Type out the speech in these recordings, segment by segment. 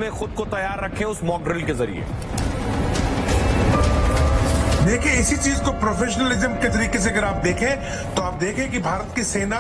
में खुद को तैयार रखें उस मॉक ड्रिल के जरिए। देखिए, इसी चीज को प्रोफेशनलिज्म के तरीके से अगर आप देखें तो आप देखें कि भारत की सेना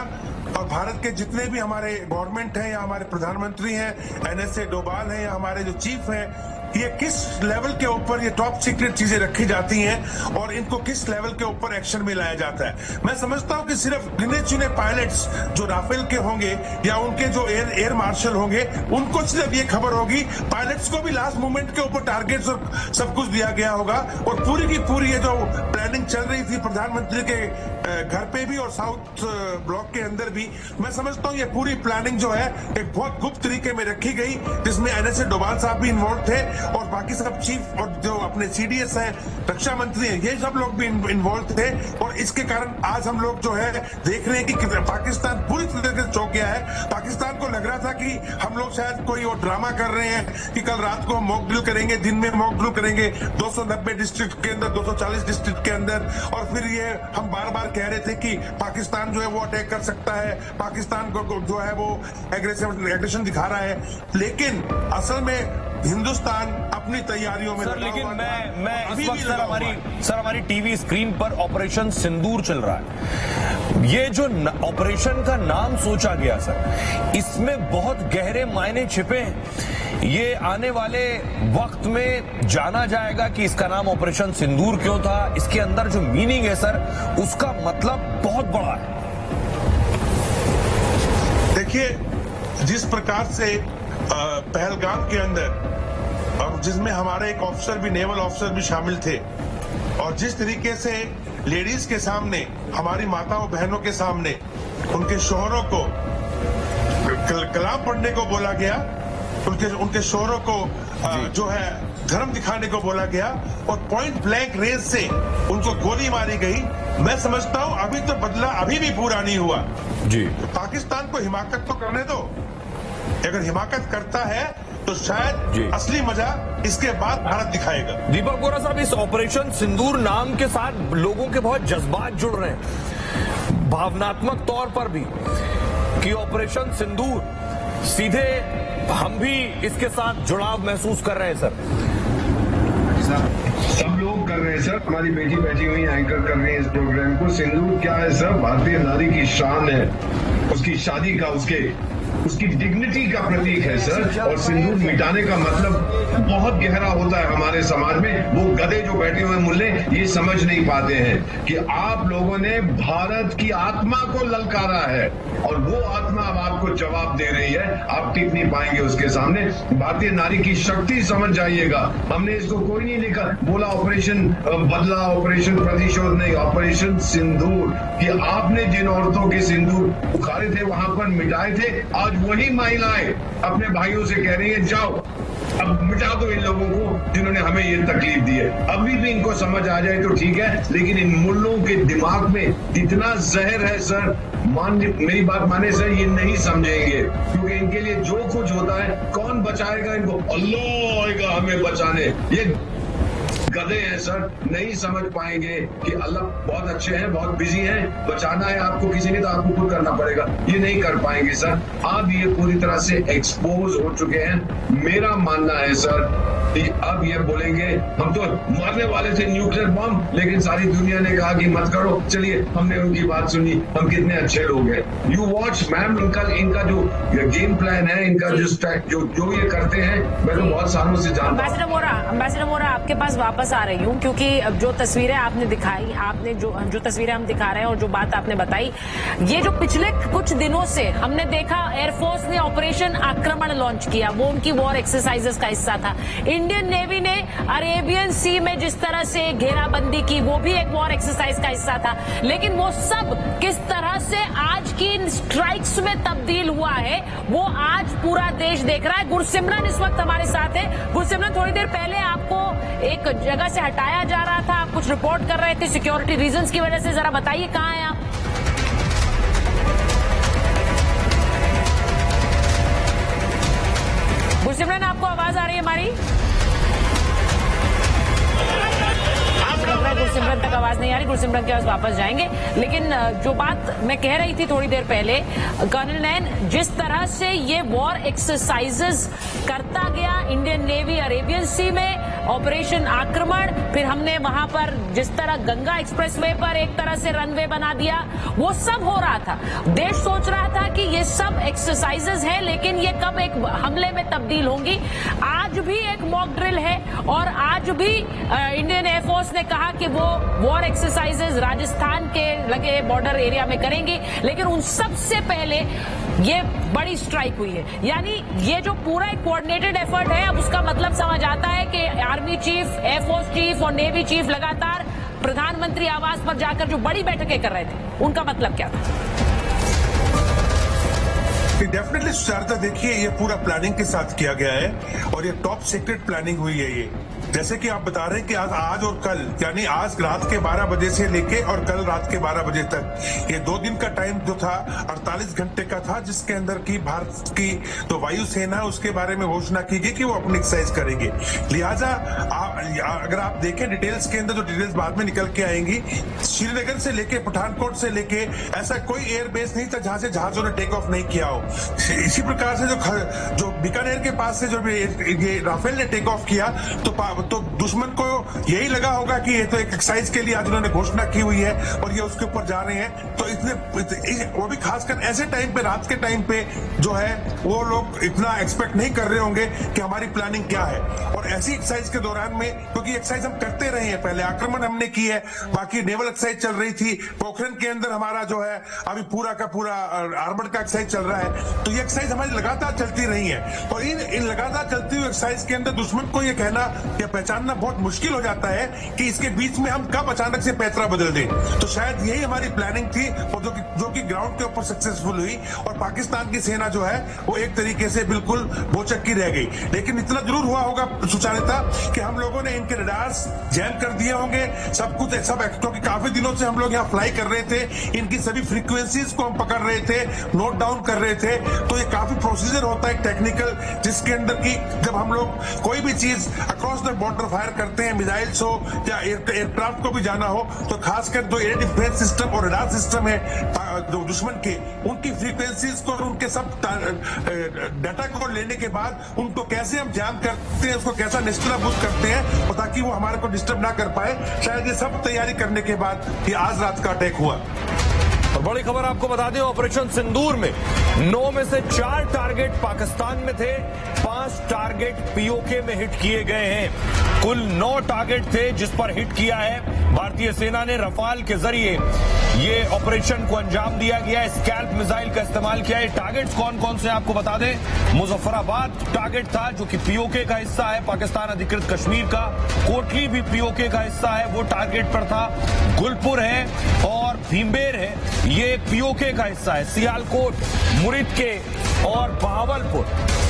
और भारत के जितने भी हमारे गवर्नमेंट हैं या हमारे प्रधानमंत्री हैं, एनएसए डोभाल हैं या हमारे जो चीफ हैं, ये किस लेवल के ऊपर ये टॉप सीक्रेट चीजें रखी जाती हैं और इनको किस लेवल के ऊपर एक्शन में लाया जाता है। मैं समझता हूं कि सिर्फ गिने चुने पायलट्स जो राफेल के होंगे या उनके जो एयर मार्शल होंगे, उनको सिर्फ ये खबर होगी, पायलट्स को भी लास्ट मोमेंट के ऊपर टारगेट्स और सब कुछ दिया गया होगा। और पूरी की पूरी ये जो प्लानिंग चल रही थी प्रधानमंत्री के घर पे भी और साउथ ब्लॉक के अंदर भी, मैं समझता हूं ये पूरी प्लानिंग जो है एक बहुत गुप्त तरीके में रखी गई, जिसमें एनएसए डोभाल साहब भी इन्वॉल्व थे और बाकी सब चीफ और जो अपने सीडीएस हैं, रक्षा मंत्री हैं, ये सब लोग भी इन्वॉल्व थे। और इसके कारण आज हम लोग जो है देख रहे हैं कि पाकिस्तान पूरी तरीके से चौंक गया है। पाकिस्तान को लग रहा था कि हम लोग शायद कोई और ड्रामा कर रहे हैं कि कल रात को हम मॉक ड्रिल करेंगे, दिन में मॉक ड्रिल करेंगे 290 डिस्ट्रिक्ट के अंदर, 240 डिस्ट्रिक्ट के अंदर, और फिर ये हम बार बार कह रहे थे कि पाकिस्तान जो है वो अटैक कर सकता है, पाकिस्तान को जो है वो एग्रेशन दिखा रहा है। लेकिन असल में हिंदुस्तान अपनी तैयारियों में, सर लेकिन मैं इस वक्त सर हमारी टीवी स्क्रीन पर ऑपरेशन सिंदूर चल रहा है। ये जो ऑपरेशन का नाम सोचा गया सर, इसमें बहुत गहरे मायने छिपे हैं। ये आने वाले वक्त में जाना जाएगा कि इसका नाम ऑपरेशन सिंदूर क्यों था। इसके अंदर जो मीनिंग है सर, उसका मतलब बहुत बड़ा है। देखिए, जिस प्रकार से पहलगाम के अंदर, और जिसमें हमारे एक ऑफिसर भी, नेवल ऑफिसर भी शामिल थे, और जिस तरीके से लेडीज के सामने, हमारी माताओं बहनों के सामने उनके शोहरों को कलाम पढ़ने को बोला गया, उनके शोहरों को जो है धर्म दिखाने को बोला गया और पॉइंट ब्लैंक रेंज से उनको गोली मारी गई। मैं समझता हूं अभी तो बदला अभी भी पूरा नहीं हुआ जी। पाकिस्तान को हिमाकत तो करने दो। अगर हिमाकत करता है तो शायद असली मजा इसके बाद भारत दिखाएगा। दीपक बोरा साहब, इस ऑपरेशन सिंदूर नाम के साथ लोगों के बहुत जज्बात जुड़ रहे हैं, भावनात्मक तौर पर भी, कि ऑपरेशन सिंदूर सीधे हम भी इसके साथ जुड़ाव महसूस कर रहे हैं सर। सब लोग कर रहे हैं सर, हमारी बेटी बैठी हुई एंकर कर रही है इस प्रोग्राम को। सिंदूर क्या है सर? भारतीय नारी की शान है, उसकी शादी का, उसकी डिग्निटी का प्रतीक है सर। और सिंदूर मिटाने का मतलब बहुत गहरा होता है हमारे समाज में। वो गधे जो बैठे हुए मुल्ले ये समझ नहीं पाते हैं कि आप लोगों ने भारत की आत्मा को ललकारा है और वो आत्मा अब आपको जवाब दे रही है। आप टिक नहीं पाएंगे उसके सामने। भारतीय नारी की शक्ति समझ जाइएगा। हमने इसको कोई नहीं लिखा, बोला ऑपरेशन बदला, ऑपरेशन प्रतिशोध नहीं, ऑपरेशन सिंदूर। कि आपने जिन औरतों के सिंदूर उखाड़े थे, वहां पर मिटाए थे, आज वही महिलाएं अपने भाइयों से कह रही है जाओ अब मिटा दो इन लोगों को जिन्होंने हमें ये तकलीफ दी है। अभी भी इनको समझ आ जाए तो ठीक है, लेकिन इन मुल्लों के दिमाग में इतना जहर है सर, मेरी बात माने सर, ये नहीं समझेंगे। क्योंकि इनके लिए जो कुछ होता है, कौन बचाएगा इनको? अल्लाह आएगा हमें बचाने। ये गधे हैं सर, नहीं समझ पाएंगे कि अल्लाह बहुत अच्छे हैं, बहुत बिजी हैं। बचाना है आपको किसी ने तो आपको खुद करना पड़ेगा, ये नहीं कर पाएंगे सर। अब ये पूरी तरह से एक्सपोज हो चुके हैं। मेरा मानना है सर कि अब ये बोलेंगे हम तो मारने वाले थे न्यूक्लियर बम, लेकिन सारी दुनिया ने कहा कि मत करो। चलिए, हमने उनकी बात सुनी, हम कितने अच्छे लोग हैं। यू वॉच मैम, इनका जो गेम प्लान है, इनका जो ये करते हैं, मैं तो बहुत सालों से जानता हूं। एम्बेसडर मोरा, आपके पास वापस आ रही हूँ, क्योंकि जो तस्वीरें आपने दिखाई, आपने जो तस्वीरें हम दिखा रहे हैं और जो बात आपने बताई, ये जो पिछले कुछ दिनों से हमने देखा, एयरफोर्स ने ऑपरेशन आक्रमण लॉन्च किया, वो उनकी वॉर एक्सरसाइजेस का हिस्सा था। इंडियन नेवी ने अरेबियन सी में जिस तरह से घेराबंदी की, वो भी एक वॉर एक्सरसाइज का हिस्सा था। लेकिन वो सब किस तरह से आज की इन स्ट्राइक्स में तब्दील हुआ है, वो आज पूरा देश देख रहा है। गुरसिमरन इस वक्त हमारे साथ है। गुरसिमरन, थोड़ी देर पहले आपको एक जगह से हटाया जा रहा था, आप कुछ रिपोर्ट कर रहे थे सिक्योरिटी रीजंस की वजह से, जरा बताइए कहां हैं आप? गुरसिमरन, आपको आवाज आ रही है हमारी? गुरसिमरन तक आवाज नहीं आ रही, गुरसिमरन के पास वापस जाएंगे। लेकिन जो बात मैं कह रही थी थोड़ी देर पहले, कर्नल नैन, जिस तरह से ये वॉर एक्सरसाइजेस करता गया इंडियन नेवी अरेबियन सी में, ऑपरेशन आक्रमण, फिर हमने वहां पर जिस तरह गंगा एक्सप्रेसवे पर एक तरह से रनवे बना दिया, वो सब हो रहा था। देश सोच रहा था कि ये सब एक्सरसाइजेस है, लेकिन ये कब एक हमले में तब्दील होंगी। आज भी एक मॉक ड्रिल है और आज भी इंडियन एयरफोर्स ने कहा कि वो वॉर एक्सरसाइजेस राजस्थान के लगे बॉर्डर एरिया में करेंगी, लेकिन उन सबसे पहले ये बड़ी स्ट्राइक हुई है। यानी ये जो पूरा एक कोऑर्डिनेटेड एफर्ट है, अब उसका मतलब समझ आता है कि आर्मी चीफ, एयरफोर्स चीफ और नेवी चीफ लगातार प्रधानमंत्री आवास पर जाकर जो बड़ी बैठकें कर रहे थे, उनका मतलब क्या था? डेफिनेटली सुचारिता, देखिए ये पूरा प्लानिंग के साथ किया गया है और ये टॉप सीक्रेट प्लानिंग हुई है। ये जैसे कि आप बता रहे हैं कि आज और कल, यानी आज रात के 12 बजे से लेके और कल रात के 12 बजे तक, ये 2 दिन का टाइम जो था 48 घंटे का था, जिसके अंदर की भारत की तो वायुसेना उसके बारे में घोषणा की गई कि वो अपनी एक्सरसाइज करेंगे। लिहाजा अगर आप देखें डिटेल्स के अंदर, जो डिटेल्स बाद में निकल के आएंगी, श्रीनगर से लेके पठानकोट से लेके ऐसा कोई एयरबेस नहीं था जहां से जहाजों ने टेक ऑफ नहीं किया हो। इसी प्रकार से जो बीकानेर के पास से जो ये राफेल ने टेक ऑफ किया, तो दुश्मन को यही लगा होगा कि ये तो एक एक्सरसाइज के लिए आज उन्होंने घोषणा की हुई है और ये उसके ऊपर जा रहे हैं। तो इतने वो भी खासकर ऐसे टाइम पे, रात के टाइम पे जो है, वो लोग इतना एक्सपेक्ट नहीं कर रहे होंगे कि हमारी प्लानिंग क्या है। और ऐसी एक्सरसाइज के दौरान में, क्योंकि एक्सरसाइज हम करते रहे हैं, पहले आक्रमण हमने की है, बाकी नेवल एक्सरसाइज चल रही थी, पोखरण के अंदर हमारा जो है अभी पूरा का पूरा आर्मर्ड का एक्सरसाइज चल रहा है। तो ये एक्सरसाइज हमारी लगातार चलती रही है और इन लगातार चलती हुई एक्सरसाइज के अंदर दुश्मन को ये कहना या पहचानना बहुत मुश्किल हो जाता है कि इसके बीच में हम कब अचानक से पैतरा बदल दें। तो शायद यही हमारी प्लानिंग थी और जो कि ग्राउंड के ऊपर सक्सेसफुल हुई और पाकिस्तान की सेना जो है वो एक तरीके से बिल्कुल बोचक्की रह गई। लेकिन इतना जरूर हुआ होगा सुचारिता कि हम लोगों ने इनके रडार्स जैम कर दिए होंगे, सब कुछ, क्योंकि काफी दिनों से हम लोग यहाँ फ्लाई कर रहे थे, इनकी सभी फ्रीक्वेंसीज को हम पकड़ रहे थे, नोट डाउन कर रहे थे। तो ये काफी प्रोसीजर होता है टेक्निकल, जिसके अंदर की जब हम लोग कोई भी चीज अक्रॉस द बॉर्डर फायर करते हैं, मिसाइल्स हो या एयरक्राफ्ट को भी जाना हो, तो खासकर जो एयर डिफेंस सिस्टम और रडार सिस्टम है जो दुश्मन के, उनकी फ्रीक्वेंसीज को और उनके सब डाटा को लेने के बाद उनको कैसे हम जाम करते हैं, उसको कैसा निष्क्रियभूत करते हैं और ताकि वो हमारे को डिस्टर्ब ना कर पाए। शायद ये सब तैयारी करने के बाद ये आज रात का अटैक हुआ। और बड़ी खबर आपको बता दें, ऑपरेशन सिंदूर में 9 में से 4 टारगेट पाकिस्तान में थे, 5 टारगेट पीओके में हिट किए गए हैं। कुल 9 टारगेट थे जिस पर हिट किया है। भारतीय सेना ने रफाल के जरिए ये ऑपरेशन को अंजाम दिया गया। स्कैल्प मिसाइल का इस्तेमाल किया है। टारगेट्स कौन कौन से आपको बता दें, मुजफ्फराबाद टारगेट था जो कि पीओके का हिस्सा है, पाकिस्तान अधिकृत कश्मीर का। कोटली भी पीओके का हिस्सा है, वो टारगेट पर था। गुलपुर है और भीमबेर है, ये पीओके का हिस्सा है। सियालकोट, मुरिद के और बहावलपुर,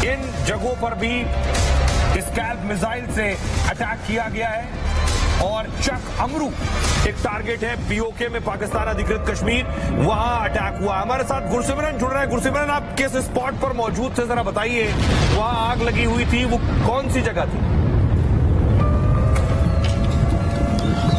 इन जगहों पर भी स्कैल्प मिसाइल से अटैक किया गया है। और चक अमरू एक टारगेट है पीओके में, पाकिस्तान अधिकृत कश्मीर, वहां अटैक हुआ। हमारे साथ गुरसिमरन जुड़ रहे हैं। गुरसिमरन, आप किस स्पॉट पर मौजूद थे, जरा बताइए। वहां आग लगी हुई थी, वो कौन सी जगह थी?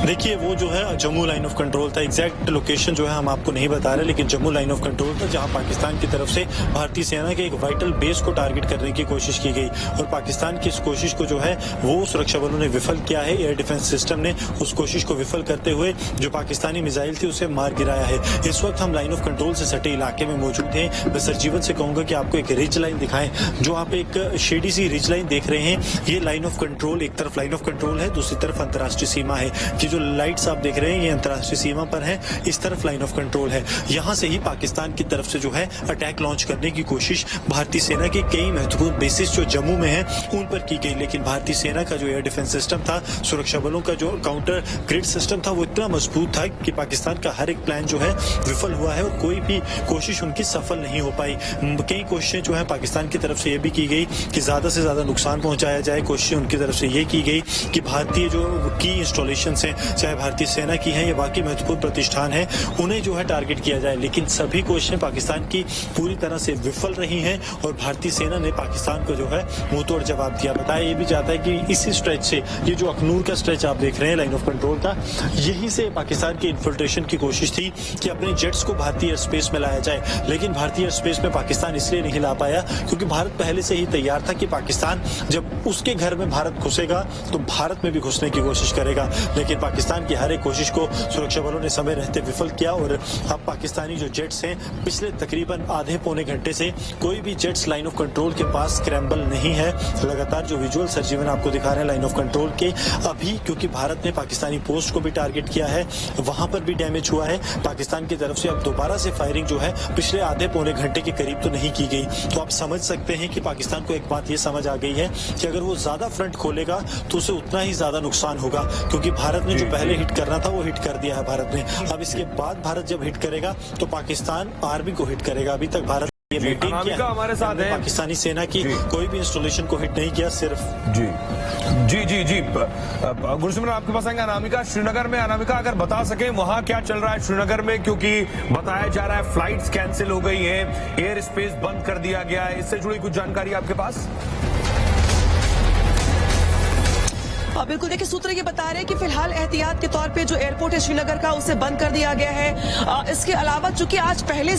देखिए, वो जो है जम्मू लाइन ऑफ कंट्रोल था। एग्जैक्ट लोकेशन जो है हम आपको नहीं बता रहे, लेकिन जम्मू लाइन ऑफ कंट्रोल था, जहां पाकिस्तान की तरफ से भारतीय सेना के एक वाइटल बेस को टारगेट करने की कोशिश की गई और पाकिस्तान की इस कोशिश को जो है वो सुरक्षा बलों ने विफल किया है। एयर डिफेंस सिस्टम ने उस कोशिश को विफल करते हुए जो पाकिस्तानी मिसाइल थी उसे मार गिराया है। इस वक्त हम लाइन ऑफ कंट्रोल से सटे इलाके में मौजूद हैं। मैं सरजीवन से कहूंगा कि आपको एक रिज लाइन दिखाएं। जो आप एक शेडी सी रिज लाइन देख रहे हैं, ये लाइन ऑफ कंट्रोल, एक तरफ लाइन ऑफ कंट्रोल है, दूसरी तरफ अंतर्राष्ट्रीय सीमा है। ये जो लाइट्स आप देख रहे हैं, ये अंतर्राष्ट्रीय सीमा पर है, इस तरफ लाइन ऑफ कंट्रोल है। यहां से ही पाकिस्तान की तरफ से जो है अटैक लॉन्च करने की कोशिश भारतीय सेना के कई महत्वपूर्ण बेसिस जो जम्मू में है उन पर की गई। लेकिन भारतीय सेना का जो एयर डिफेंस सिस्टम था, सुरक्षा बलों का जो काउंटर ग्रिड सिस्टम था, वो इतना मजबूत था कि पाकिस्तान का हर एक प्लान जो है विफल हुआ है और कोई भी कोशिश उनकी सफल नहीं हो पाई। कई कोशिशें जो है पाकिस्तान की तरफ से ये भी की गई कि ज्यादा से ज्यादा नुकसान पहुंचाया जाए। कोशिशें उनकी तरफ से ये की गई कि भारतीय जो की इंस्टॉलेशन है चाहे भारतीय सेना की है या बाकी महत्वपूर्ण प्रतिष्ठान है, उन्हें जो है टारगेट किया जाए। लेकिन सभी कोशिशें पाकिस्तान की पूरी तरह से विफल रही हैं और भारतीय सेना ने पाकिस्तान को जो है मुंहतोड़ जवाब दिया। बताया ये भी जाता है कि इसी स्ट्रेच से, ये जो अखनूर का स्ट्रेच आप देख रहे हैं लाइन ऑफ कंट्रोल का, यहीं से पाकिस्तान की इन्फिल्ट्रेशन की कोशिश थी कि अपने जेट्स को भारतीय एयर स्पेस में लाया जाए। लेकिन भारतीय एयर स्पेस में पाकिस्तान इसलिए नहीं ला पाया क्योंकि भारत पहले से ही तैयार था कि पाकिस्तान जब उसके घर में भारत घुसेगा तो भारत में भी घुसने की कोशिश करेगा। लेकिन पाकिस्तान की हर एक कोशिश को सुरक्षा बलों ने समय रहते विफल किया और अब पाकिस्तानी जो जेट्स हैं, पिछले तकरीबन आधे पौने घंटे से कोई भी जेट्स लाइन ऑफ कंट्रोल के पास स्क्रैम्बल नहीं है। लगातार जो विजुअल सर जीवन आपको दिखा रहे हैं लाइन ऑफ कंट्रोल के, अभी क्योंकि भारत ने पाकिस्तानी पोस्ट को भी टारगेट किया है, वहां पर भी डैमेज हुआ है। पाकिस्तान की तरफ से अब दोबारा से फायरिंग जो है पिछले आधे पौने घंटे के करीब तो नहीं की गई। तो आप समझ सकते हैं कि पाकिस्तान को एक बात ये समझ आ गई है कि अगर वो ज्यादा फ्रंट खोलेगा तो उसे उतना ही ज्यादा नुकसान होगा, क्योंकि भारत ने जो पहले हिट करना था वो हिट कर दिया है भारत ने। अब इसके बाद भारत जब हिट करेगा तो पाकिस्तान आर्मी को हिट करेगा। अभी तक भारत ये मेंटेन किया हमारे साथ है, पाकिस्तानी सेना की कोई भी इंस्टॉलेशन को हिट नहीं किया, सिर्फ जी जी जी जी गुरसिमरन आपके पास आएंगे। अनामिका, श्रीनगर में, अनामिका अगर बता सकें वहां क्या चल रहा है श्रीनगर में, क्योंकि बताया जा रहा है फ्लाइट्स कैंसिल हो गई हैं, एयर स्पेस बंद कर दिया गया है, इससे जुड़ी कुछ जानकारी आपके पास? बिल्कुल, देखिए सूत्र ये बता रहे हैं कि फिलहाल एहतियात के तौर पे जो एयरपोर्ट है श्रीनगर का उसे बंद कर दिया गया है। इसके अलावा चूंकि आज पहले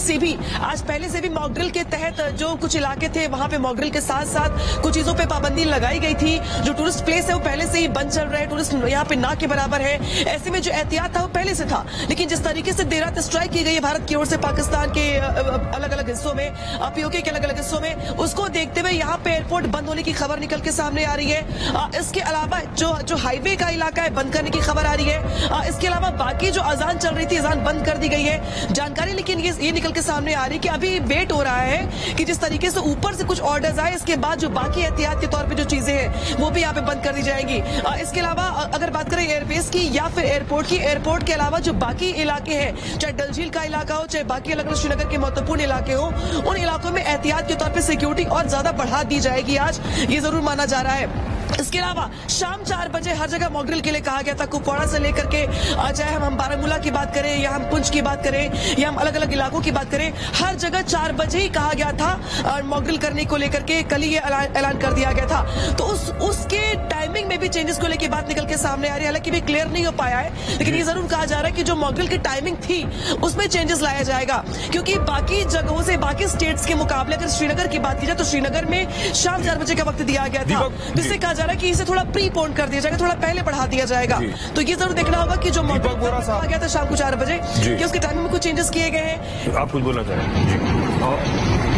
से भी मॉकड्रिल के तहत जो कुछ इलाके थे वहां पे मॉकड्रिल के साथ साथ कुछ चीजों पे पाबंदी लगाई गई थी। जो टूरिस्ट प्लेस है वो पहले से ही बंद चल रहा है, टूरिस्ट यहाँ पे ना के बराबर है। ऐसे में जो एहतियात था वो पहले से था, लेकिन जिस तरीके से देर रात स्ट्राइक की गई है भारत की ओर से पाकिस्तान के अलग अलग हिस्सों में, पीओके के अलग अलग हिस्सों में, उसको देखते हुए यहाँ पे एयरपोर्ट बंद होने की खबर निकल के सामने आ रही है। इसके अलावा जो हाईवे का इलाका है बंद करने की खबर आ रही है। इसके अलावा बाकी जो अजान चल रही थी, अजान बंद कर दी गई है जानकारी। लेकिन ये निकल के सामने आ रही है कि अभी वेट हो रहा है कि जिस तरीके से ऊपर से कुछ ऑर्डर्स आए, इसके बाद जो बाकी एहतियात के तौर पे जो चीजें हैं वो भी यहाँ पे बंद कर दी जाएंगी। इसके अलावा अगर बात करें एयरबेस की या फिर एयरपोर्ट की, एयरपोर्ट के अलावा जो बाकी इलाके हैं, चाहे डल झील का इलाका हो, चाहे बाकी अलग अलग श्रीनगर के महत्वपूर्ण इलाके हो, उन इलाकों में एहतियात के तौर पर सिक्योरिटी और ज्यादा बढ़ा दी जाएगी आज, ये जरूर माना जा रहा है। इसके अलावा शाम 4 बजे हर जगह मॉकड्रिल के लिए कहा गया था। कुपवाड़ा से लेकर के चाहे हम बारामूला की बात करें या हम पुंछ की बात करें या हम अलग अलग इलाकों की बात करें, हर जगह 4 बजे ही कहा गया था मॉकड्रिल करने को लेकर के। कल ही ये ऐलान कर दिया गया था। तो उसके टाइमिंग में भी चेंजेस को लेकर बात निकल के सामने आ रही है। हालांकि भी क्लियर नहीं हो पाया है, लेकिन ये जरूर कहा जा रहा है कि जो मॉकड्रिल की टाइमिंग थी उसमें चेंजेस लाया जाएगा, क्योंकि बाकी जगहों से, बाकी स्टेट्स के मुकाबले अगर श्रीनगर की बात की जाए तो श्रीनगर में शाम 4 बजे का वक्त दिया गया था, जिससे कहा जा रहा है कि इसे थोड़ा प्रीपोन कर दिया जाएगा, थोड़ा पहले बढ़ा दिया जाएगा। तो ये जरूर देखना होगा कि जो मॉकड्रिल कहा गया था शाम को 4 बजे, कि उसके टाइमिंग में कुछ चेंजेस किए गए हैं। आप कुछ बोलना चाहेंगे?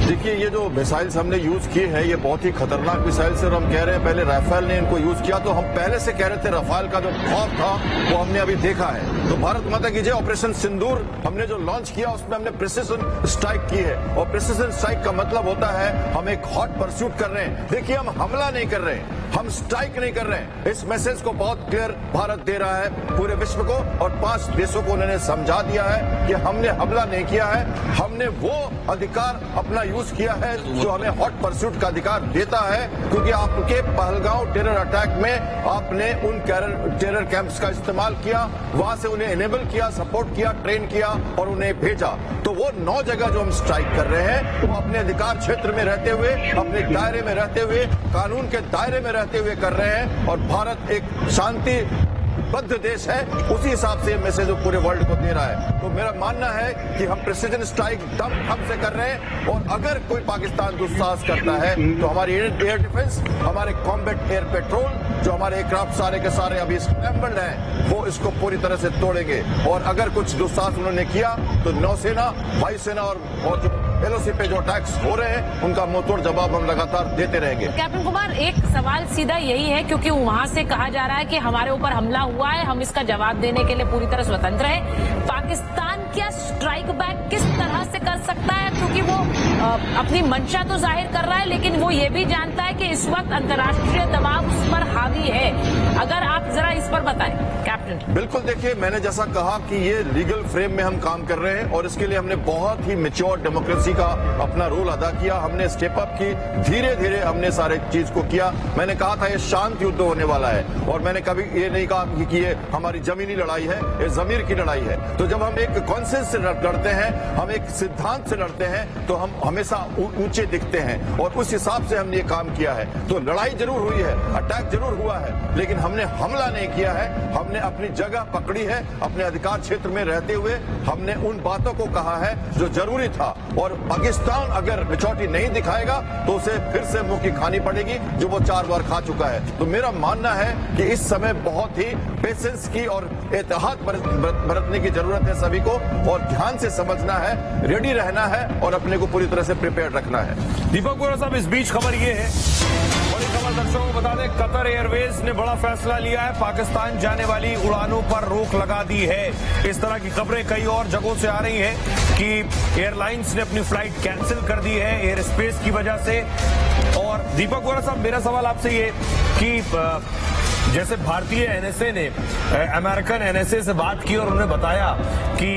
देखिए, ये जो मिसाइल्स हमने यूज किए हैं ये बहुत ही खतरनाक मिसाइल्स है। और हम कह रहे हैं पहले राफेल ने इनको यूज किया, तो हम पहले से कह रहे थे राफेल का जो खौफ था वो हमने अभी देखा है। तो भारत माता की जय, ऑपरेशन सिंदूर हमने जो लॉन्च किया उसमें हमने प्रिसिजन स्ट्राइक की है। और प्रिसिजन स्ट्राइक का मतलब होता है हम एक हॉट परस्यूट कर रहे हैं। देखिए, हम हमला नहीं कर रहे हैं, हम स्ट्राइक नहीं कर रहे हैं। इस मैसेज को बहुत क्लियर भारत दे रहा है पूरे विश्व को, और 5 देशों को उन्होंने समझा दिया है कि हमने हमला नहीं किया है, हमने वो अधिकार अपना यूज किया है जो हमें हॉट परस्यूट का अधिकार देता है। क्योंकि आपके पहलगांव टेरर अटैक में आपने उन टेरर कैंप्स का इस्तेमाल किया, वहां से उन्हें इनेबल किया, सपोर्ट किया, ट्रेन किया और उन्हें भेजा। तो वो 9 जगह जो हम स्ट्राइक कर रहे हैं वो अपने अधिकार क्षेत्र में रहते हुए, अपने दायरे में रहते हुए, कानून के दायरे में रहते हुए कर रहे हैं। और भारत एक शांति बद्ध देश है, उसी हिसाब से मैसेज पूरे वर्ल्ड को दे रहा है। तो मेरा मानना है कि हम प्रिसीजन स्ट्राइक दम से कर रहे हैं। और अगर कोई पाकिस्तान दुस्साहस करता है तो हमारी एयर डिफेंस, हमारे कॉम्बैट एयर पेट्रोल, जो हमारे एयरक्राफ्ट सारे के सारे अभी स्क्रैम्बल्ड हैं, वो इसको पूरी तरह से तोड़ेंगे। और अगर कुछ दुस्साहस उन्होंने किया तो नौसेना, वायुसेना और जो एलओसी पे जो अटैक्स हो रहे हैं उनका मुंहतोड़ जवाब हम लगातार देते रहेंगे। कैप्टन कुमार, एक सवाल सीधा यही है, क्योंकि वहां से कहा जा रहा है कि हमारे ऊपर हमला हुआ है, हम इसका जवाब देने के लिए पूरी तरह स्वतंत्र है। पाकिस्तान क्या स्ट्राइक बैक किस तरह से कर सकता है, क्योंकि वो अपनी मंशा तो जाहिर कर रहा है, लेकिन वो ये भी जानता है कि इस वक्त अंतर्राष्ट्रीय दबाव उस पर हावी है। अगर आप जरा इस पर बताएं कैप्टन। बिल्कुल, देखिए मैंने जैसा कहा कि ये लीगल फ्रेम में हम काम कर रहे हैं और इसके लिए हमने बहुत ही मैच्योर डेमोक्रेसी का अपना रोल अदा किया। हमने स्टेप अप की, धीरे धीरे हमने सारे चीज को किया। मैंने कहा था ये शांत युद्ध होने वाला है और मैंने कभी ये नहीं कहा कि ये हमारी जमीनी लड़ाई है, ये जमीर की लड़ाई है। तो जब हम एक कॉन्सेंस से लड़ते हैं, हम एक सिद्धांत से लड़ते हैं, तो हम हमेशा ऊंचे दिखते हैं और उस हिसाब से हमने ये काम किया है। तो लड़ाई जरूर हुई है, अटैक जरूर हुआ है, लेकिन हमने हमला नहीं किया है। हमने अपनी जगह पकड़ी है, अपने अधिकार क्षेत्र में रहते हुए हमने उन बातों को कहा है जो जरूरी था। और पाकिस्तान अगर मिचौटी नहीं दिखाएगा तो उसे फिर से मुंह की खानी पड़ेगी, जो वो 4 बार खा चुका है। तो मेरा मानना है कि इस समय बहुत ही पेशेंस की और एहतियात बरतने की जरूरत है सभी को, और ध्यान से समझना है, रेडी रहना है और अपने को पूरी तरह से प्रिपेयर रखना है। दीपक बोरा साहब, इस बीच खबर ये है, बड़ी खबर दर्शकों को बता दें, कतर एयरवेज ने बड़ा फैसला लिया है, पाकिस्तान जाने वाली उड़ानों पर रोक लगा दी है। इस तरह की खबरें कई और जगहों से आ रही हैं कि एयरलाइंस ने अपनी फ्लाइट कैंसिल कर दी है एयर स्पेस की वजह से। और दीपक बोरा साहब, मेरा सवाल आपसे ये कि जैसे भारतीय एनएसए ने अमेरिकन एनएसए से बात की और उन्हें बताया कि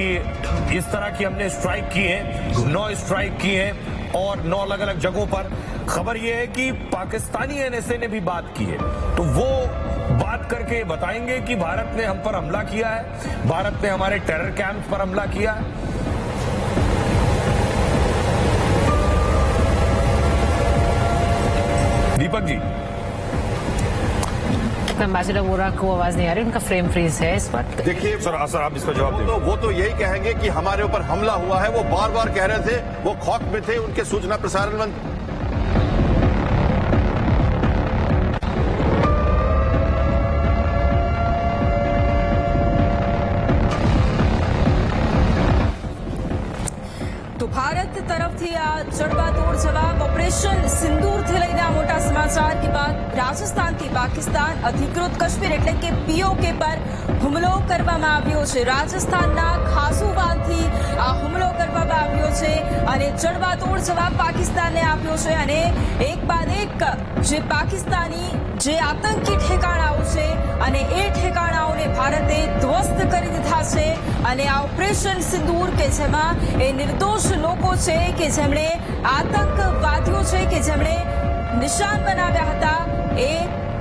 इस तरह की हमने स्ट्राइक की है, 9 स्ट्राइक की है और 9 अलग अलग जगहों पर। खबर यह है कि पाकिस्तानी एनएसए ने भी बात की है, तो वो बात करके बताएंगे कि भारत ने हम पर हमला किया है, भारत ने हमारे टेरर कैंप पर हमला किया है। दीपक जी, एम्बेसडर वोरा को आवाज नहीं आ रही, उनका फ्रेम फ्रीज है इस वक्त। देखिए सर आप इसका जवाब दें। वो तो यही कहेंगे कि हमारे ऊपर हमला हुआ है। वो बार बार कह रहे थे, वो खौफ में थे, उनके सूचना प्रसारण मंत्री ભારત તરફથી આ જડબાતોડ જવાબ ઓપરેશન સિંદૂરથી લઈને આ મોટા સમાચાર કે બાદ રાજસ્થાનથી પાકિસ્તાન અધિકૃત કાશ્મીર એટલે કે પીઓકે પર હુમલો કરવામાં આવ્યો છે। રાજસ્થાનના ખાસુવાનથી આ હુમલો કરવામાં આવ્યો છે અને જડબાતોડ જવાબ પાકિસ્તાને આપ્યો છે અને એક બાદ એક જે પાકિસ્તાની જે આતંકી ઠેકાણાઓ છે અને એ ઠેકાણાઓને ભારતે ધ્વસ્ત કરી દીધા છે અને આ ઓપરેશન સિંદૂર કે જેમાં એ નિર્દોષ લોકો છે કે જેમણે આતંકવાદીઓ છે કે જેમણે નિશાન બનાવ્યા હતા, એ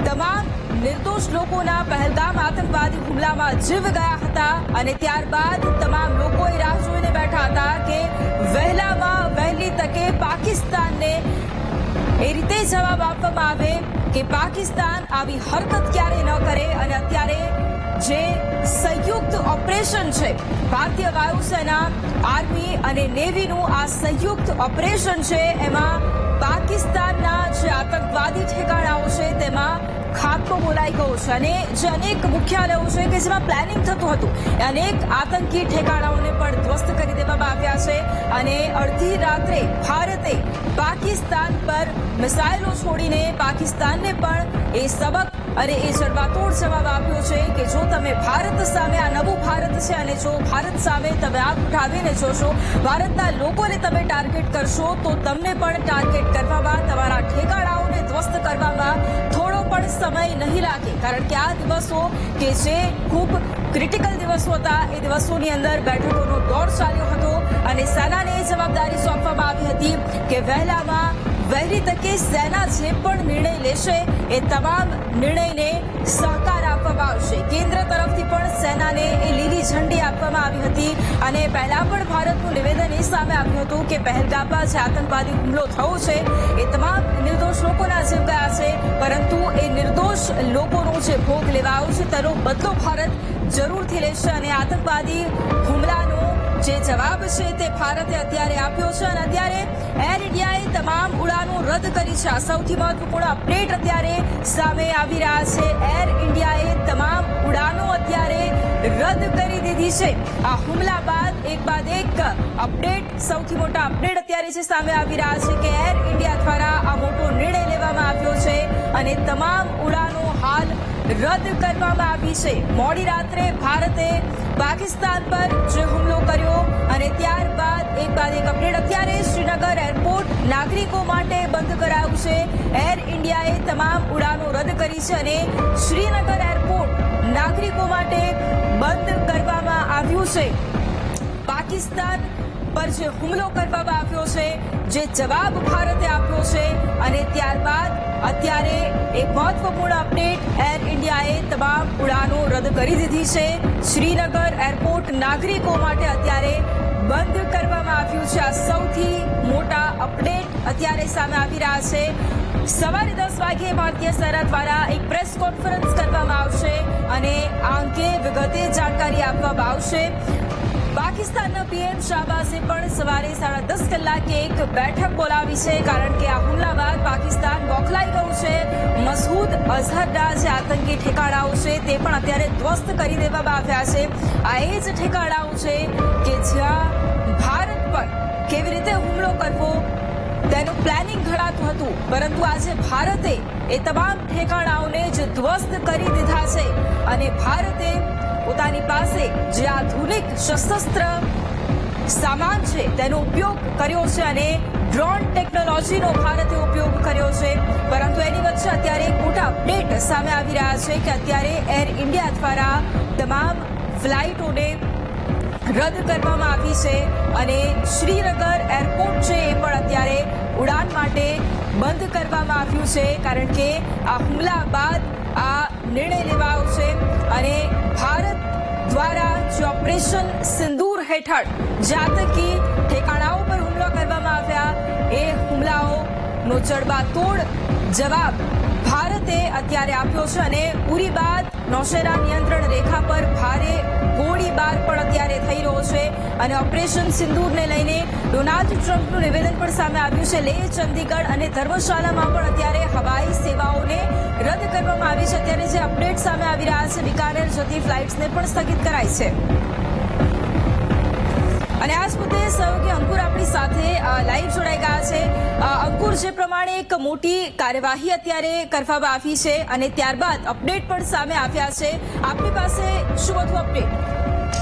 તમામ નિર્દોષ લોકોના પહેલગામ આતંકવાદી હુમલામાં જીવ ગયા હતા અને ત્યારબાદ તમામ લોકો એ રાહ જોઈને બેઠા હતા કે વહેલામાં વહેલી તકે પાકિસ્તાનને એ રીતે જવાબ આપવામાં આવે કે પાકિસ્તાન આવી હરકત ક્યારે ન કરે। અને અત્યારે જે સંયુક્ત ઓપરેશન છે ભારતીય વાયુસેના, આર્મી અને નેવીનું આ સંયુક્ત ઓપરેશન છે, એમાં પાકિસ્તાનના જે આતંકવાદી ઠેકાણાઓ છે તેમાં ખાતમો બોલાઈ ગયો છે અને જે અનેક મુખ્યાલયો છે કે જેમાં પ્લાનિંગ થતું હતું, અનેક આતંકી ઠેકાણાઓને પણ ધ્વસ્ત કરી દેવામાં આવ્યા છે અને અડધી રાત્રે ભારતે પાકિસ્તાન પર મિસાઇલો છોડીને પાકિસ્તાનને પણ એ સબક અને એ જડબાતોડ જવાબ આપ્યો છે કે જો તમે ભારત સામે, આ નવું ભારત છે અને જો ભારત સામે તમે આંખ ઉઠાવીને જોશો, ભારતના લોકોને તમે ટાર્ગેટ કરશો તો તમને પણ ટાર્ગેટ કરવામાં, તમારા ઠેકાણાઓને ધ્વસ્ત કરવામાં થોડો પણ સમય નહીં લાગે। કારણ કે આ દિવસો કે જે ખૂબ ક્રિટિકલ દિવસો હતા, એ દિવસોની અંદર બેઠકોનો દોર ચાલ્યો હતો અને સેનાને એ જવાબદારી સોંપવામાં આવી હતી કે વહેલામાં વહેલી તકે સેના જે પણ નિર્ણય લેશે એ તમામ નિર્ણયને સહકાર આપવામાં આવશે। કેન્દ્ર તરફથી પણ સેનાને એ લીલી ઝંડી આપવામાં આવી હતી અને પહેલા પણ ભારતનું નિવેદન એ સામે આવ્યું હતું કે પહેલગામમાં જે આતંકવાદી હુમલો થયો છે એ તમામ નિર્દોષ લોકોના જીવ ગયા છે, પરંતુ એ નિર્દોષ લોકોનો જે ભોગ લેવાયો છે તેનો બદલો ભારત જરૂરથી લેશે અને આતંકવાદી હુમલાનો જે જવાબ છે તે ભારતે અત્યારે આપ્યો છે અને અત્યારે એર ઇન્ડિયાએ તમામ ઉડાનો રદ કરી છે। આ સૌથી મહત્વપૂર્ણ અપડેટ અત્યારે સામે આવી રહ્યા છે। એર ઇન્ડિયાએ તમામ ઉડાનો અત્યારે રદ કરી દીધી છે। આ હુમલા બાદ એક અપડેટ, સૌથી મોટા અપડેટ અત્યારે જે સામે આવી રહ્યા છે કે એર ઇન્ડિયા દ્વારા આ મોટો નિર્ણય લેવામાં આવ્યો છે અને તમામ ઉડાનો હાલ રદ કરવામાં આવી છે। મોડી રાત્રે ભારતે પાકિસ્તાન પર જે હુમલો કર્યો અને ત્યારબાદ એક બાદ એક અપડેટ અત્યારે શ્રીનગર એરપોર્ટ નાગરિકો માટે બંધ કરાયું છે. એર ઇન્ડિયાએ તમામ ઉડાનો રદ કરી છે અને શ્રીનગર એરપોર્ટ નાગરિકો માટે બંધ કરવામાં આવ્યું છે. પાકિસ્તાન પર જે હુમલો કરવામાં આવ્યો છે, જે જવાબ ભારતે આપ્યો છે અને ત્યારબાદ અત્યારે એક મહત્વપૂર્ણ અપડેટ એર ઇન્ડિયાએ તમામ ઉડાનો રદ કરી દીધી છે. શ્રીનગર એરપોર્ટ નાગરિકો માટે અત્યારે બંધ કરવામાં આવ્યું છે. આ સૌથી મોટા અપડેટ અત્યારે સામે આવી રહ્યા છે. સવારે 10 વાગ્યે ભારતીય સેના દ્વારા એક પ્રેસ કોન્ફરન્સ કરવામાં આવશે અને આ અંગે વિગતે જાણકારી આપવામાં આવશે. પાકિસ્તાનના પીએમ શાહબાઝે પણ સવારે 10:30 કલાકે એક બેઠક બોલાવી છે, કારણ કે આ હુમલા બાદ પાકિસ્તાન બોખલાઈ ગયું છે. મસૂદ અઝહરના જે આતંકી ઠેકાણાઓ છે તે પણ અત્યારે ધ્વસ્ત કરી દેવામાં આવ્યા છે. આ એ જ ઠેકાણાઓ છે કે જ્યાં ભારત પર કેવી રીતે હુમલો કરવો તેનું પ્લાનિંગ ઘડાતું હતું, પરંતુ આજે ભારતે એ તમામ ઠેકાણાઓને જ ધ્વસ્ત કરી દીધા છે અને ભારતે પોતાની પાસે જે આધુનિક સશસ્ત્ર સામાન છે તેનો ઉપયોગ કર્યો છે અને ડ્રોન ટેકનોલોજીનો ભારતે ઉપયોગ કર્યો છે. પરંતુ એની વચ્ચે અત્યારે એક મોટા અપડેટ સામે આવી રહ્યા છે કે અત્યારે એર ઇન્ડિયા દ્વારા તમામ ફ્લાઇટોને રદ કરવામાં આવી છે અને શ્રીનગર એરપોર્ટ છે એ પણ અત્યારે ઉડાન માટે બંધ કરવામાં આવ્યું છે, કારણ કે આ હુમલા બાદ આ નિર્ણય લેવાયો છે અને ભારત દ્વારા જે ઓપરેશન સિંદૂર હેઠળ જે આતંકી ઠેકાણાઓ પર હુમલા કરવામાં આવ્યા એ હુમલાઓનો જડબાતોડ જવાબ ભારતે અત્યારે આપ્યો છે અને ઉરી બાદ નૌસેના નિયંત્રણ રેખા પર ભારે ગોળીબાર પણ અત્યારે થઈ રહ્યો છે અને ઓપરેશન સિંદૂરને લઈને ડોનાલ્ડ ટ્રમ્પનું નિવેદન પણ સામે આવ્યું છે. લેહ, ચંદીગઢ અને ધર્મશાલામાં પણ અત્યારે હવાઈ સેવાઓને રદ કરવામાં આવી છે. અત્યારે જે અપડેટ સામે આવી રહ્યા છે, બિકાનેર જતી ફ્લાઇટ્સને પણ સ્થગિત કરાઈ છે. અને આ જ મુદ્દે સહયોગી અંકુર આપણી સાથે લાઈવ જોડાઈ ગયા છે. અંકુર, જે પ્રમાણે એક મોટી કાર્યવાહી અત્યારે કરવામાં આવી છે અને ત્યારબાદ અપડેટ પણ સામે આવ્યા છે, આપની પાસે શું વધુ અપડેટ?